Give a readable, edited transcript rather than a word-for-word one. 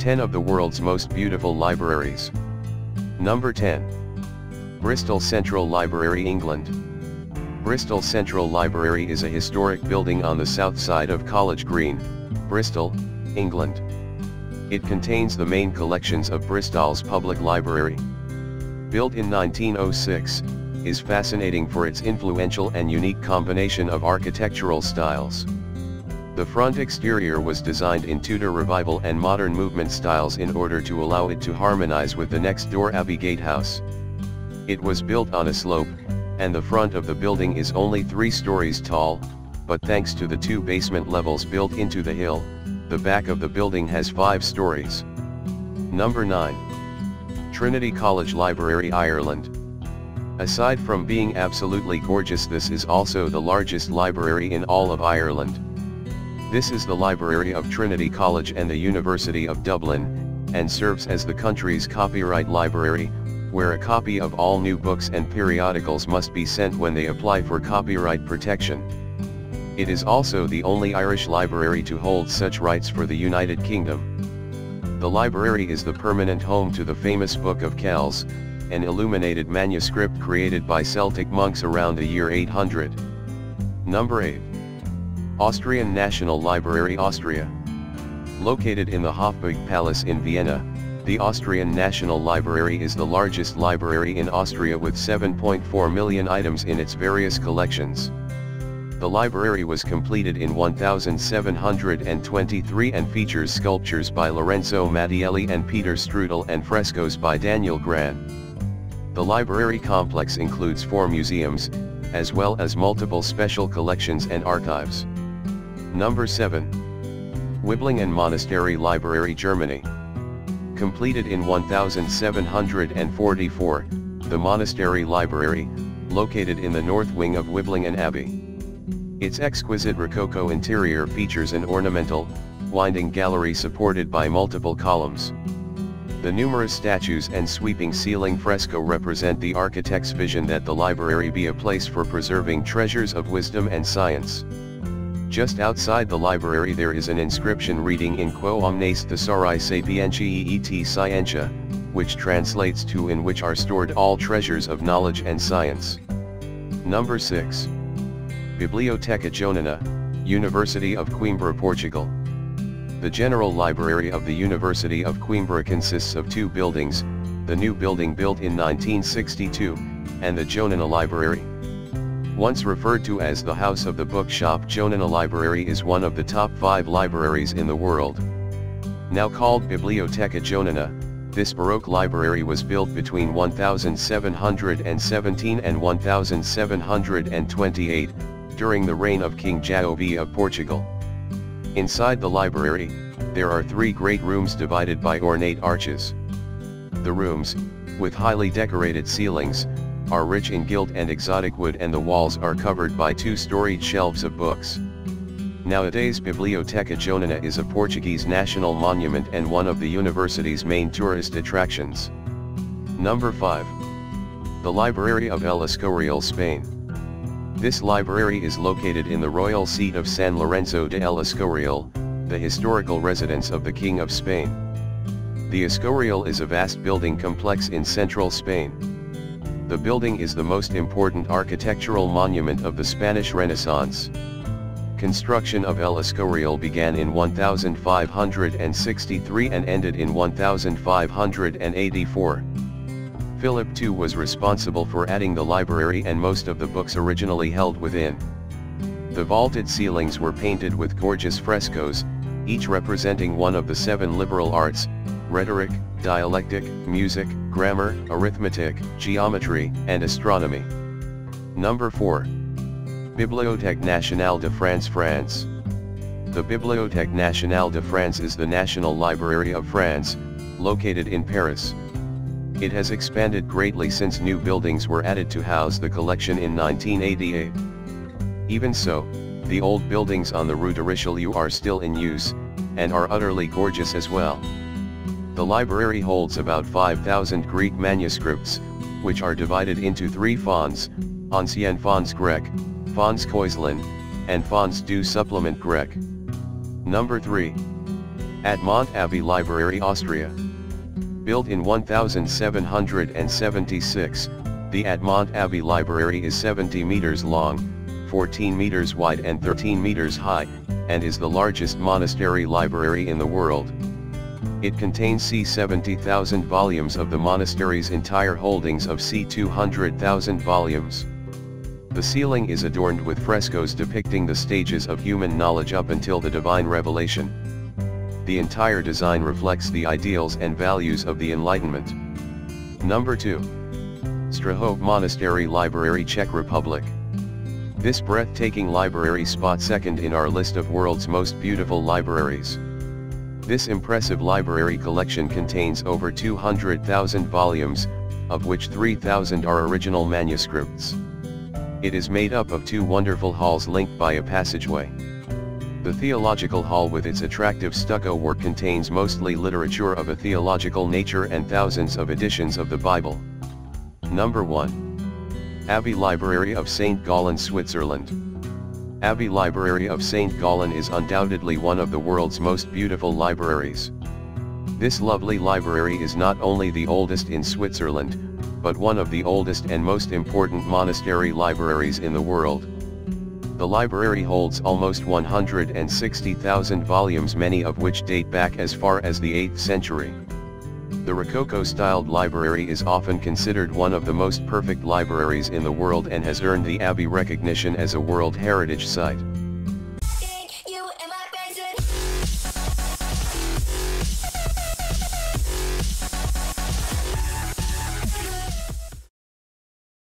10 of the world's most beautiful libraries. Number 10. Bristol Central Library, England. Bristol Central Library is a historic building on the south side of College Green, Bristol, England. It contains the main collections of Bristol's public library. Built in 1906, is fascinating for its influential and unique combination of architectural styles. The front exterior was designed in Tudor Revival and Modern Movement styles in order to allow it to harmonize with the next-door Abbey Gatehouse. It was built on a slope, and the front of the building is only 3 stories tall, but thanks to the 2 basement levels built into the hill, the back of the building has 5 stories. Number 9. Trinity College Library, Ireland. Aside from being absolutely gorgeous, this is also the largest library in all of Ireland. This is the library of Trinity College and the University of Dublin, and serves as the country's copyright library, where a copy of all new books and periodicals must be sent when they apply for copyright protection. It is also the only Irish library to hold such rights for the United Kingdom. The library is the permanent home to the famous Book of Kells, an illuminated manuscript created by Celtic monks around the year 800. Number 8. Austrian National Library, Austria. Located in the Hofburg Palace in Vienna, the Austrian National Library is the largest library in Austria with 7.4 million items in its various collections. The library was completed in 1723 and features sculptures by Lorenzo Mattielli and Peter Strudel and frescoes by Daniel Gran. The library complex includes 4 museums, as well as multiple special collections and archives. Number 7. Wiblingen Monastery Library, Germany. Completed in 1744, the monastery library, located in the north wing of Wiblingen Abbey. Its exquisite Rococo interior features an ornamental, winding gallery supported by multiple columns. The numerous statues and sweeping ceiling fresco represent the architect's vision that the library be a place for preserving treasures of wisdom and science. Just outside the library there is an inscription reading in Quo omnes thesauri sapientiae et scientia, which translates to in which are stored all treasures of knowledge and science. Number 6. Biblioteca Joanina, University of Coimbra, Portugal. The General Library of the University of Coimbra consists of 2 buildings, the new building built in 1962, and the Joanina Library. Once referred to as the House of the Bookshop, Joanina Library is one of the top 5 libraries in the world. Now called Biblioteca Joanina, this Baroque library was built between 1717 and 1728, during the reign of King João V of Portugal. Inside the library, there are 3 great rooms divided by ornate arches. The rooms, with highly decorated ceilings, are rich in gilt and exotic wood, and the walls are covered by 2-storied shelves of books. Nowadays Biblioteca Joanina is a Portuguese national monument and one of the university's main tourist attractions. Number 5. The Library of El Escorial, Spain. This library is located in the royal seat of San Lorenzo de El Escorial, the historical residence of the King of Spain. The Escorial is a vast building complex in central Spain. The building is the most important architectural monument of the Spanish Renaissance. Construction of El Escorial began in 1563 and ended in 1584. Philip II was responsible for adding the library and most of the books originally held within. The vaulted ceilings were painted with gorgeous frescoes, each representing one of the 7 liberal arts: rhetoric, dialectic, music, grammar, arithmetic, geometry, and astronomy. Number 4. Bibliothèque Nationale de France, France. The Bibliothèque Nationale de France is the National Library of France, located in Paris. It has expanded greatly since new buildings were added to house the collection in 1988. Even so, the old buildings on the Rue de Richelieu are still in use, and are utterly gorgeous as well. The library holds about 5,000 Greek manuscripts, which are divided into 3 fonds: Ancien Fonds Grec, Fonds Koislin, and Fonds du Supplement Grec. Number 3. Admont Abbey Library, Austria. Built in 1776, the Admont Abbey Library is 70 meters long, 14 meters wide and 13 meters high, and is the largest monastery library in the world. It contains c. 70,000 volumes of the monastery's entire holdings of c. 200,000 volumes. The ceiling is adorned with frescoes depicting the stages of human knowledge up until the divine revelation. The entire design reflects the ideals and values of the Enlightenment. Number 2. Strahov Monastery Library, Czech Republic. This breathtaking library spots second in our list of world's most beautiful libraries. This impressive library collection contains over 200,000 volumes, of which 3,000 are original manuscripts. It is made up of 2 wonderful halls linked by a passageway. The theological hall with its attractive stucco work contains mostly literature of a theological nature and thousands of editions of the Bible. Number 1. Abbey Library of St. Gallen, Switzerland. Abbey Library of St. Gallen is undoubtedly one of the world's most beautiful libraries. This lovely library is not only the oldest in Switzerland, but one of the oldest and most important monastery libraries in the world. The library holds almost 160,000 volumes, many of which date back as far as the 8th century. The Rococo-styled library is often considered one of the most perfect libraries in the world and has earned the Abbey recognition as a World Heritage Site.